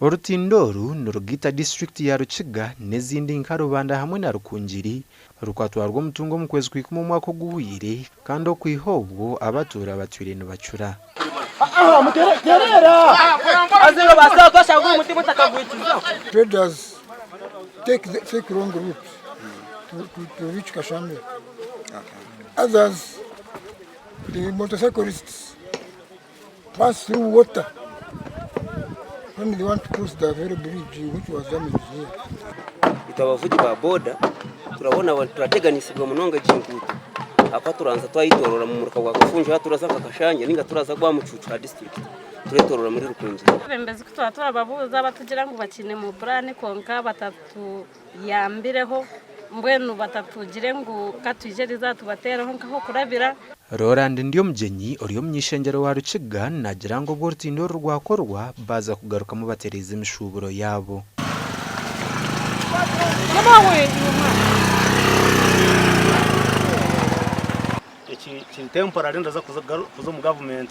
Orutindo n'urugita district ya RUKIGA n'izindi nka Rubanda hamwe na Rukungiri rukwatwarwa umutungo mu kwezi kw'ikumi mu mwaka guhire kandi okwihobo abatuura batwire nibacura. Traders take wrong route to reach Kashambe. Others, the motorcyclists pass through water when they want to cross the very bridge which was damaged here. Itabavugi ba boda turabona turateganisibwa munonga jingutu apa turanza twayitorora mu muruka wa Gafunja turaza kakashanje ninga turaza gwa mucucu ha district turetorora muri Rukungiri. Bembeze ko twababuza batugira ngo bakine mu plan konka batatu yambireho mbwenu batatugire ngo katujeriza tubateraho nkaho kurabira. Roland ndiyo mjenyi oriyo mnyishengero wa RUKIGA nagira ngo Orutindo rwakorwa baza kugaruka mu batereza imishuburo yabo. Iki temporary ndaza kuzo mu government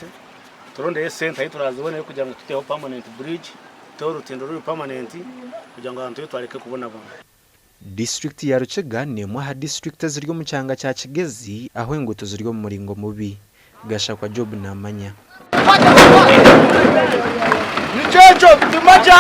turondeye center turazibone kugira ngo tuteho permanent bridge to Orutindo ruri permanent kugira ngo abantu twareke kubona abantu. District ya RUKIGA ni mwa district ziryo mu cyanga cya Kigezi aho inguto ziryo mu muringo mubi gashakwa Job na Manya. Ni cyejo tumaja